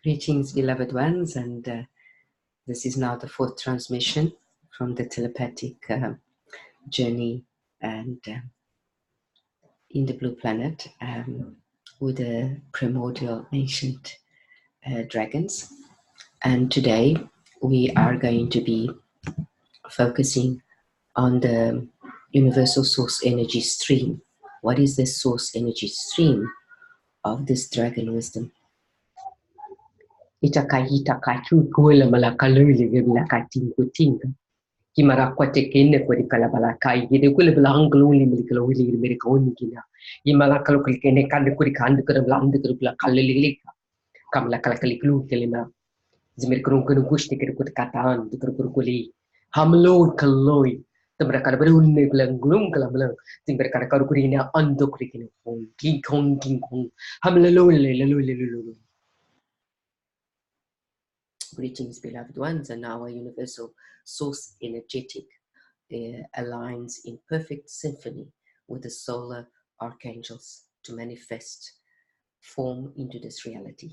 Greetings, beloved ones, and this is now the fourth transmission from the telepathic journey and in the blue planet with the primordial ancient dragons. And today we are going to be focusing on the universal source energy stream. What is the source energy stream of this dragon wisdom? Itakahita kachu kuela malakaluli lakating kutinga. Kimarakwate kene kwa kalabalakai gide kule blangululi milikaluli mirikoni kina. Imalakalo kene kande kuri kande kura blandu kura kalilika. Kamla kalakaliklu kelima. Zimirkurun kunu kushti kuru katan kuru kuli. Hamlo kaloi. Temberkara berunne belangulum kalablang. Temberkara karukurina ando kurikina. King kong. Hamlalole. Greetings, beloved ones, and our universal source energetic aligns in perfect symphony with the solar archangels to manifest form into this reality.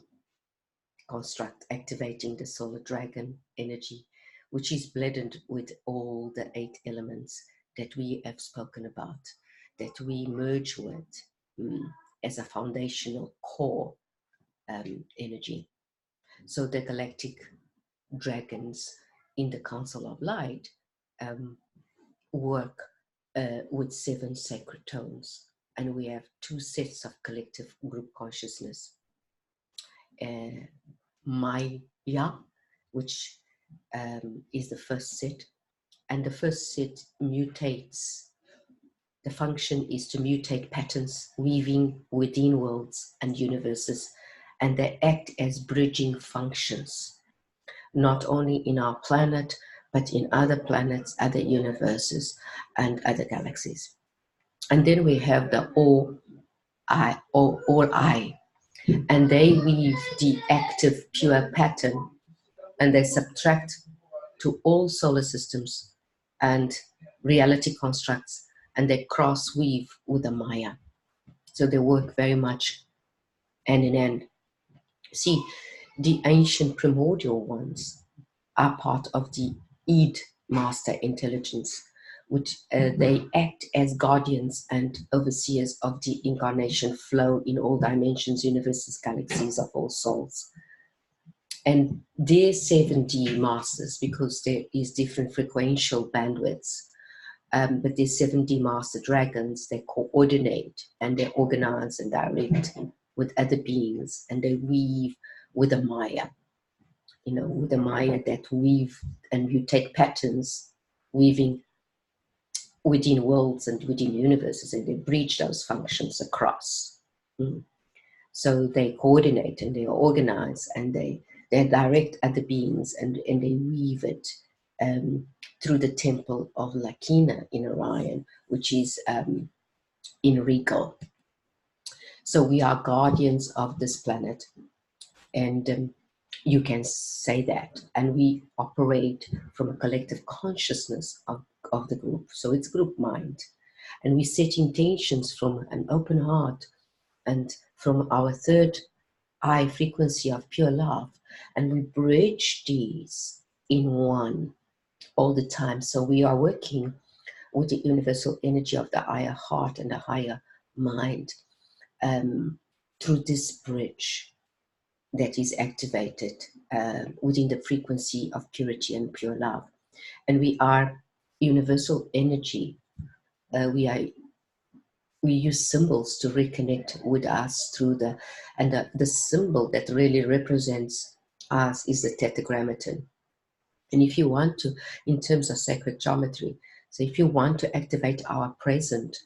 Construct activating the solar dragon energy, which is blended with all the 8 elements that we have spoken about, that we merge with as a foundational core energy. So the galactic dragons in the Council of Light work with 7 sacred tones, and we have 2 sets of collective group consciousness. Maya, which is the first set, and the first set mutates. The function is to mutate patterns, weaving within worlds and universes, and they act as bridging functions, not only in our planet, but in other planets, other universes, and other galaxies. And then we have the all I, and they weave the active pure pattern, and they subtract to all solar systems and reality constructs, and they cross weave with the Maya. So they work very much hand in hand. See, the ancient primordial ones are part of the Id master intelligence, which they act as guardians and overseers of the incarnation flow in all dimensions, universes, galaxies of all souls. And they're 7D masters because there is different frequential bandwidths. But these 7D master dragons, they coordinate and they organize and direct with other beings, and they weave with the Maya. You know, with the Maya that weave and mutate patterns, weaving within worlds and within universes, and they bridge those functions across. So they coordinate and they organize and they direct other beings, and they weave it through the temple of Lakina in Orion, which is in Regal. So we are guardians of this planet, and you can say that, and we operate from a collective consciousness of the group. So it's group mind, and we set intentions from an open heart and from our third eye frequency of pure love, and we bridge these in one all the time. So we are working with the universal energy of the higher heart and the higher mind through this bridge that is activated within the frequency of purity and pure love. And we are universal energy. We use symbols to reconnect with us through the symbol that really represents us is the tetragrammaton. And if you want to, in terms of sacred geometry, so if you want to activate our presence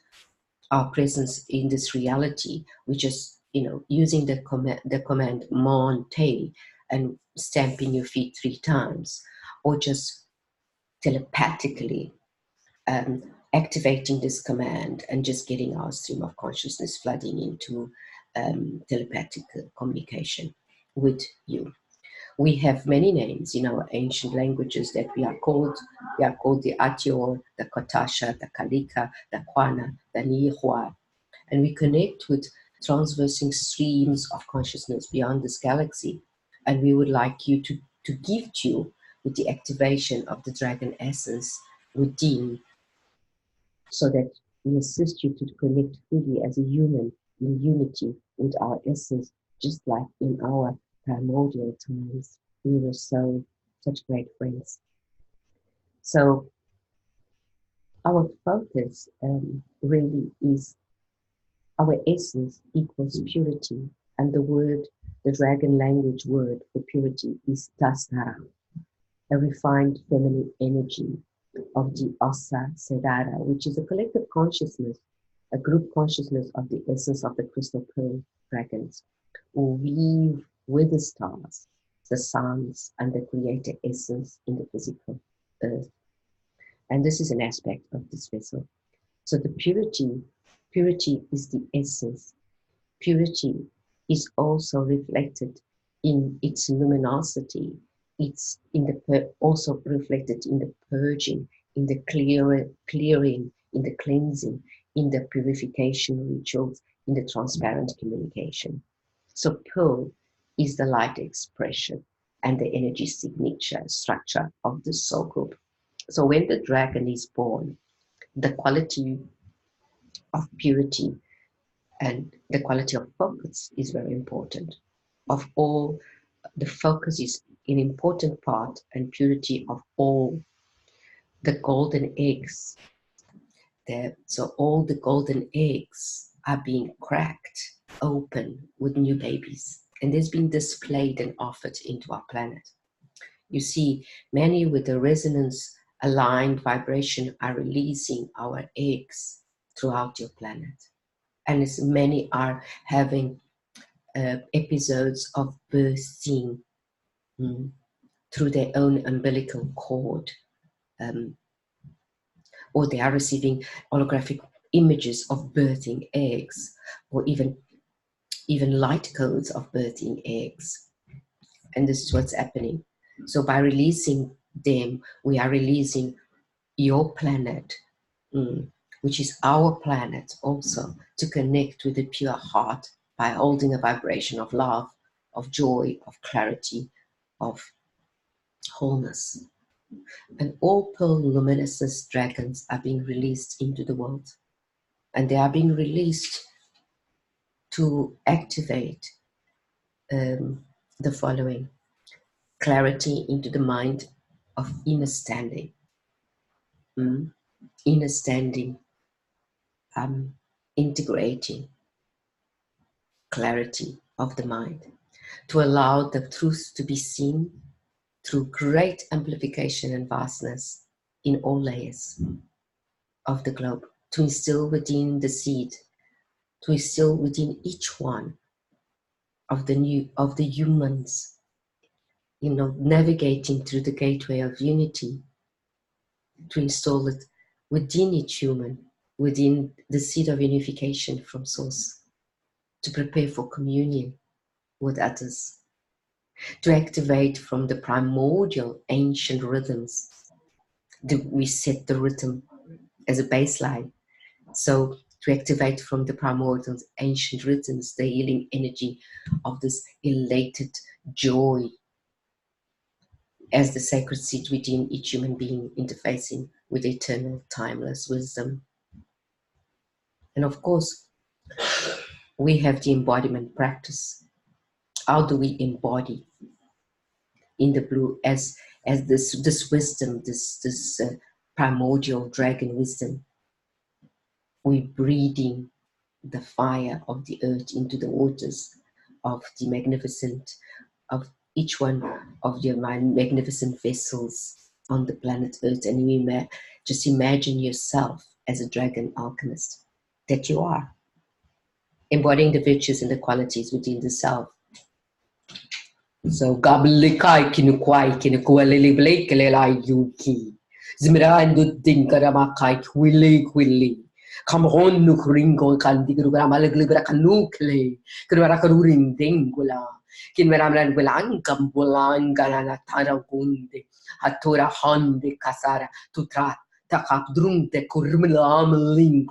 in this reality, we just, using the command monte and stamping your feet 3 times, or just telepathically activating this command and just getting our stream of consciousness flooding into telepathic communication with you. We have many names in our ancient languages that we are called. We are called the Atior, the Kotasha, the Kalika, the Kwana, the Nihua. And we connect with transversing streams of consciousness beyond this galaxy And we would like you to gift you with the activation of the dragon essence within, so that we assist you to connect fully as a human in unity with our essence, just like in our primordial times. We were such great friends. So our focus really is our essence equals purity, and the dragon language word for purity is Sandara, a refined feminine energy of the Sandara, which is a collective consciousness, a group consciousness of the essence of the crystal pearl dragons, who weave with the stars, the suns, and the creator essence in the physical earth. And this is an aspect of this vessel. So the purity is the essence. Purity is also reflected in its luminosity. It's also reflected in the purging, in the clearing, in the cleansing, in the purification rituals, in the transparent communication. So pearl is the light expression and the energy signature structure of the soul group. So when the dragon is born, the quality of purity and the quality of focus is very important. Of all, the focus is an important part, and purity of all the golden eggs. So all the golden eggs are being cracked open with new babies, and this being displayed and offered into our planet. You see, many with the resonance aligned vibration are releasing our eggs throughout your planet. And as many are having episodes of bursting through their own umbilical cord, or they are receiving holographic images of birthing eggs, or even light codes of birthing eggs. And this is what's happening. So by releasing them, we are releasing your planet, which is our planet also, to connect with the pure heart by holding a vibration of love, of joy, of clarity, of wholeness. And all pearl luminescence dragons are being released into the world. And they are being released to activate the following: clarity into the mind of inner standing. Inner standing, integrating clarity of the mind, to allow the truth to be seen through great amplification and vastness in all layers of the globe, to instill within the seed, to instill within each one of the humans, navigating through the gateway of unity, to install it within each human, within the seed of unification from source, to prepare for communion with others, to activate from the primordial ancient rhythms. We set the rhythm as a baseline. So to activate from the primordial ancient rhythms, the healing energy of this elated joy as the sacred seed within each human being, interfacing with eternal, timeless wisdom. And of course, we have the embodiment practice. How do we embody in the blue as this wisdom, this primordial dragon wisdom? We're breathing the fire of the earth into the waters of the magnificent, of each one of your magnificent vessels on the planet Earth. And you just imagine yourself as a dragon alchemist that you are, embodying the virtues and the qualities within the self. So gablikai kinukwai kinukwaliliblake lelai yuki. Zimrandu dinkaramakai kwili. Kamron nukringo kandigura malaglibra kanukle. Kurakarurin dingula. Kinveramran wilankam bulangana taragunde. Hatura honde kasara tutra. Takap drunte kurmilam ling.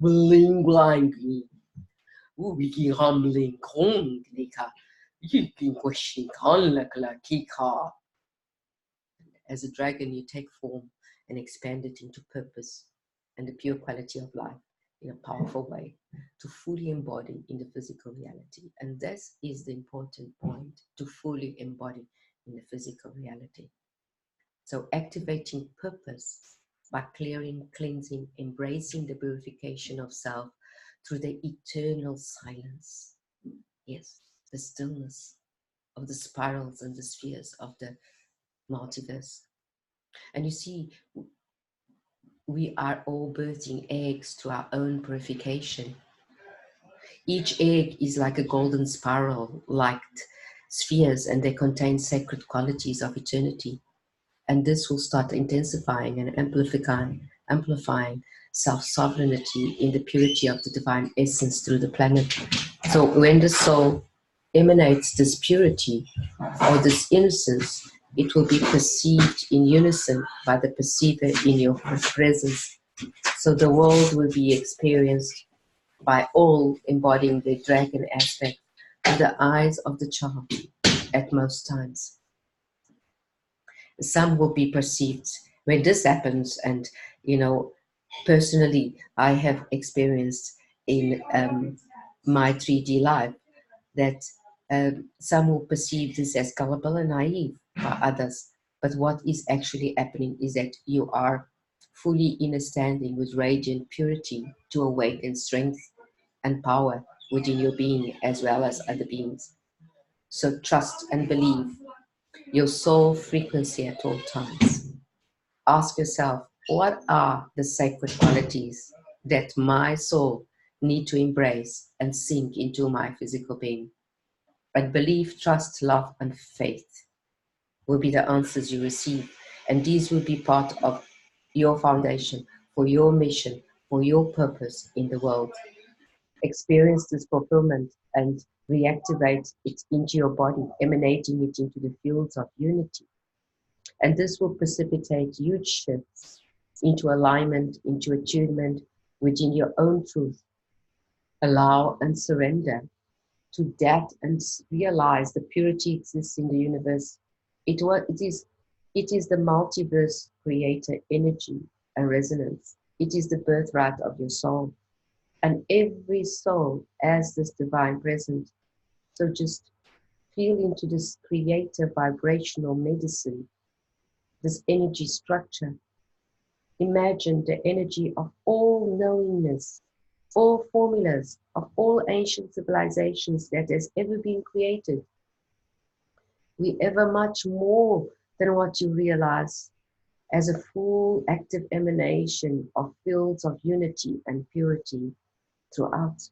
Willing blank. Wiki humbling kong nika. As a dragon, you take form and expand it into purpose and the pure quality of life in a powerful way to fully embody in the physical reality. And this is the important point, to fully embody in the physical reality. So activating purpose by clearing, cleansing, embracing the purification of self through the eternal silence. Yes, the stillness of the spirals and the spheres of the multiverse. And you see, we are all birthing eggs to our own purification. Each egg is like a golden spiral, like spheres, and they contain sacred qualities of eternity. And this will start intensifying and amplifying self-sovereignty in the purity of the divine essence through the planet. So when the soul emanates this purity or this innocence, it will be perceived in unison by the perceiver in your presence. So the world will be experienced by all embodying the dragon aspect through the eyes of the child at most times. Some will be perceived when this happens, and personally I have experienced in my 3D life that some will perceive this as gullible and naive by others, but what is actually happening is that you are fully in a standing with radiant purity to awaken strength and power within your being as well as other beings. So trust and believe your soul frequency at all times. Ask yourself, what are the sacred qualities that my soul need to embrace and sink into my physical being? And belief, trust, love, and faith will be the answers you receive. And these will be part of your foundation for your mission, for your purpose in the world. Experience this fulfillment and reactivate it into your body, emanating it into the fields of unity. And this will precipitate huge shifts into alignment, into attunement within your own truth. Allow and surrender to that and realize the purity exists in the universe. It is the multiverse creator energy and resonance. It is the birthright of your soul. And every soul has this divine presence. So just feel into this creator vibrational medicine, this energy structure. Imagine the energy of all knowingness, all formulas of all ancient civilizations that has ever been created. We ever much more than what you realize as a full active emanation of fields of unity and purity throughout.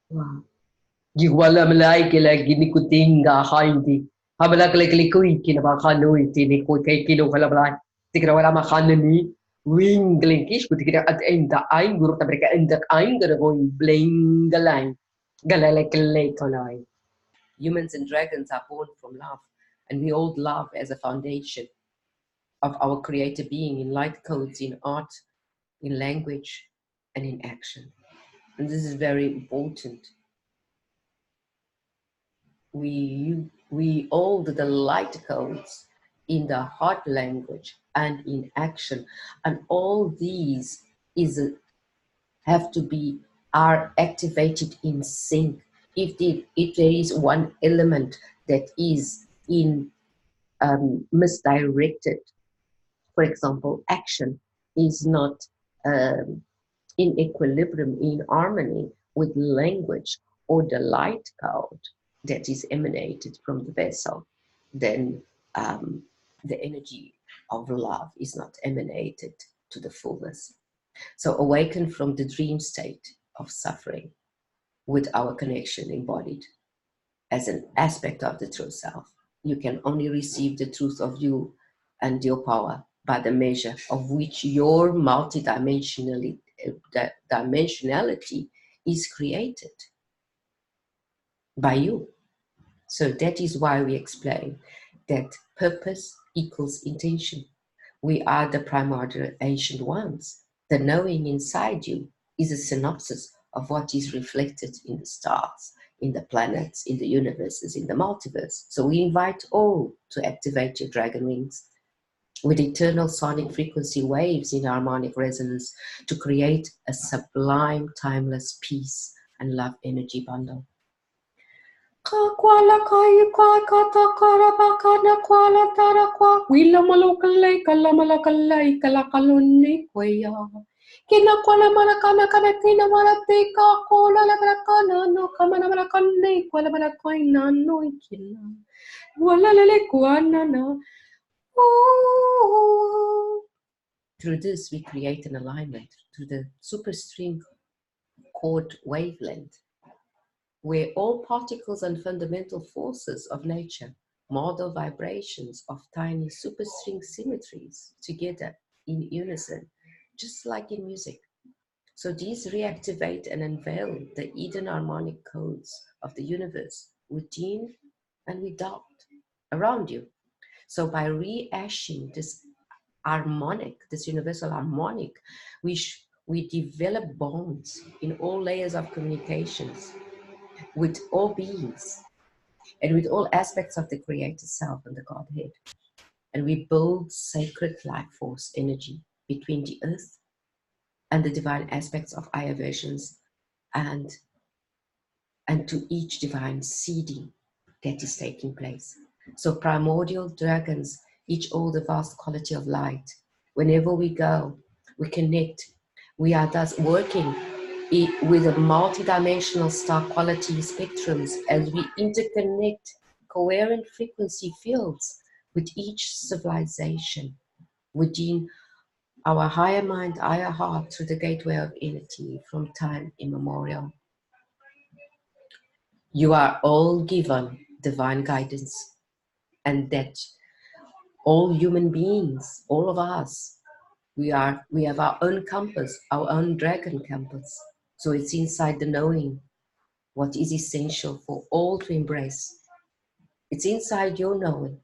Wow. Wala malay kila ginikutinga hindi. Habala kala klikui kinabakanui tinikui kay kilo kalabalay. Tikra wala makanani. Wing glinkish ku tikra at enda aing guru tabrika enda aing gonna go bling galay. Galay kalay kalay. Humans and dragons are born from love, and we hold love as a foundation of our creator being in light codes, in art, in language, and in action. And this is very important. We hold the light codes in the heart language and in action, and all these have to be are activated in sync. If there is one element that is in misdirected, for example, action is not in equilibrium, in harmony with language or the light code that is emanated from the vessel, then the energy of love is not emanated to the fullness. So awaken from the dream state of suffering with our connection embodied as an aspect of the true self. You can only receive the truth of you and your power by the measure of which your multidimensionality is created by you. So that is why we explain that purpose equals intention. We are the primordial ancient ones. The knowing inside you is a synopsis of what is reflected in the stars, in the planets, in the universes, in the multiverse. So we invite all to activate your dragon wings with eternal sonic frequency waves in harmonic resonance to create a sublime, timeless peace and love energy bundle. Through this, we create an alignment through the superstring chord wavelength, where all particles and fundamental forces of nature model vibrations of tiny superstring symmetries together in unison, just like in music. So these reactivate and unveil the Eden harmonic codes of the universe within and without, around you. So by rehashing this harmonic, this universal harmonic, we develop bonds in all layers of communications with all beings and with all aspects of the creator self and the Godhead. And we build sacred life force energy between the earth and the divine aspects of higher versions, and to each divine seeding that is taking place. So primordial dragons each hold a vast quality of light. Whenever we go, we connect. We are thus working with a multidimensional star quality spectrums as we interconnect coherent frequency fields with each civilization within our higher mind, higher heart, through the gateway of unity from time immemorial. You are all given divine guidance, and that all human beings, all of us, we have our own compass, our own dragon compass. So it's inside the knowing what is essential for all to embrace. It's inside your knowing.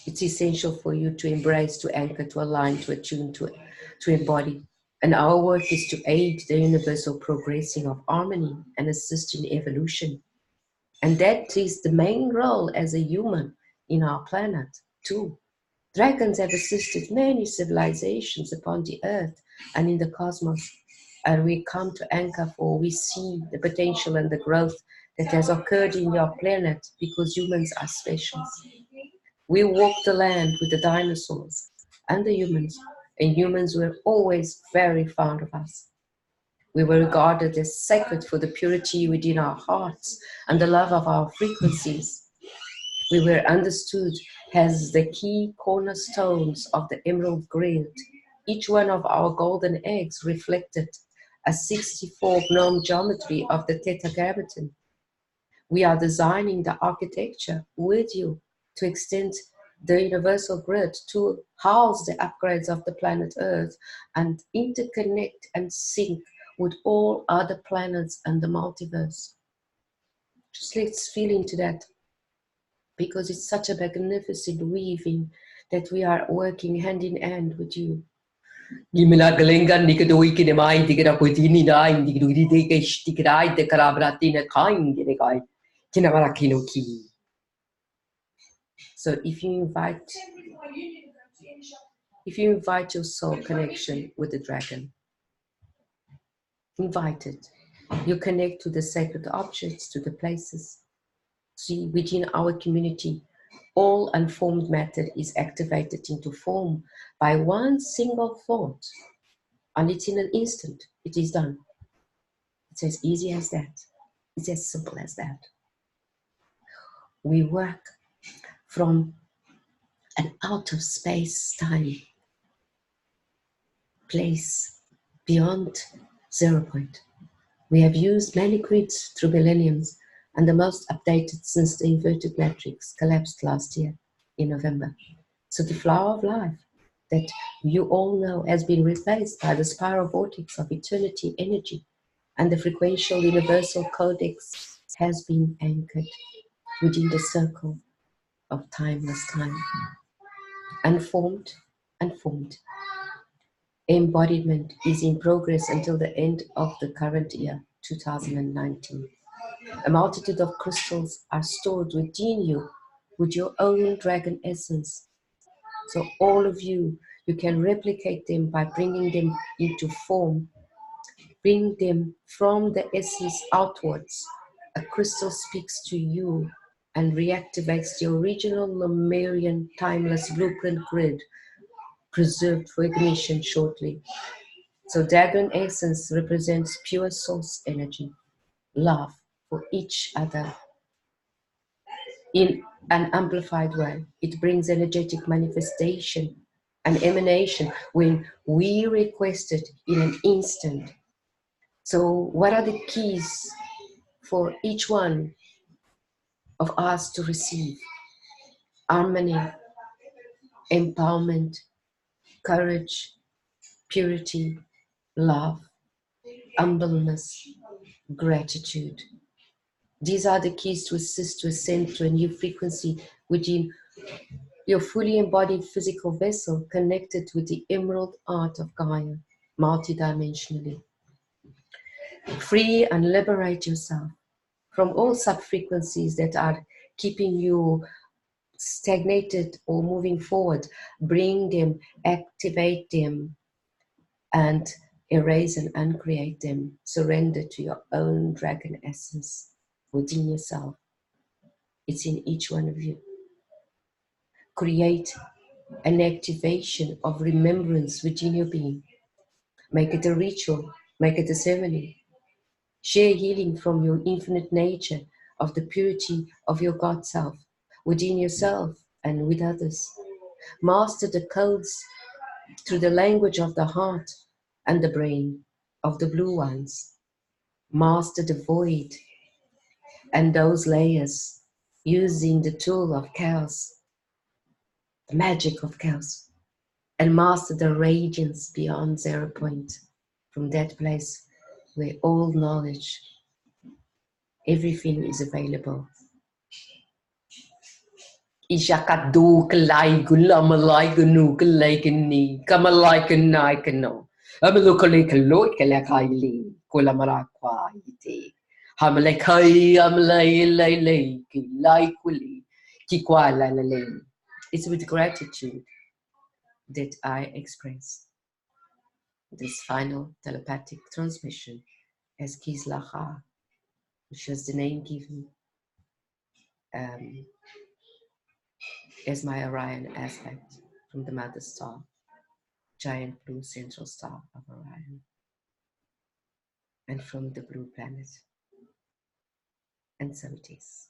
It's essential for you to embrace, to anchor, to align, to attune, to embody. And our work is to aid the universal progressing of harmony and assist in evolution. And that is the main role as a human in our planet too. Dragons have assisted many civilizations upon the earth and in the cosmos. And we come to anchor for, we see the potential and the growth that has occurred in your planet because humans are special. We walked the land with the dinosaurs and the humans, and humans were always very fond of us. We were regarded as sacred for the purity within our hearts and the love of our frequencies. We were understood as the key cornerstones of the emerald grid. Each one of our golden eggs reflected a 64 gnome geometry of the tetragrammaton. We are designing the architecture with you to extend the universal grid to house the upgrades of the planet Earth and interconnect and sync with all other planets and the multiverse. Just let's feel into that, because it's such a magnificent weaving that we are working hand in hand with you. So if you invite your soul connection with the dragon, invite it. You connect to the sacred objects, to the places. See, within our community, all unformed matter is activated into form by one single thought. And it's in an instant, it is done. It's as easy as that. It's as simple as that. We work from an out of space-time place beyond 0 point. We have used many grids through millenniums, and the most updated since the inverted matrix collapsed last year in November. So the flower of life that you all know has been replaced by the spiral vortex of eternity energy, and the frequential universal codex has been anchored within the circle of timeless time. Unformed, Embodiment is in progress until the end of the current year, 2019. A multitude of crystals are stored within you with your own dragon essence. So all of you, you can replicate them by bringing them into form. Bring them from the essence outwards. A crystal speaks to you and reactivates the original Lemurian timeless blueprint grid, preserved for ignition shortly. So dragon essence represents pure source energy, love for each other in an amplified way. It brings energetic manifestation and emanation when we request it in an instant. So what are the keys for each one of us to receive? Harmony, empowerment, courage, purity, love, humbleness, gratitude. These are the keys to assist to ascend to a new frequency within your fully embodied physical vessel, connected with the emerald art of Gaia, multidimensionally. Free and liberate yourself from all sub-frequencies that are keeping you stagnated or moving forward. Bring them, activate them, and erase and uncreate them. Surrender to your own dragon essence within yourself. It's in each one of you. Create an activation of remembrance within your being. Make it a ritual, make it a ceremony. Share healing from your infinite nature of the purity of your God self within yourself and with others. Master the codes through the language of the heart and the brain of the blue ones. Master the void and those layers using the tool of chaos, the magic of chaos, and master the radiance beyond 0 point, from that place where all knowledge, everything is available. Ishakadu kalai gulamalai gunu kalai kamalai kanai kano. Amalukali kaloi kalakaili kulamarakwa ite. Hamalekai amalai lay kilai kuli kikwala lay. It's with gratitude that I express this final telepathic transmission as KYS-LA-RA, which was the name given as my Orion aspect from the mother star, giant blue central star of Orion, and from the blue planet. And so it is.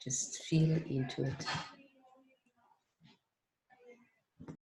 Just feel into it.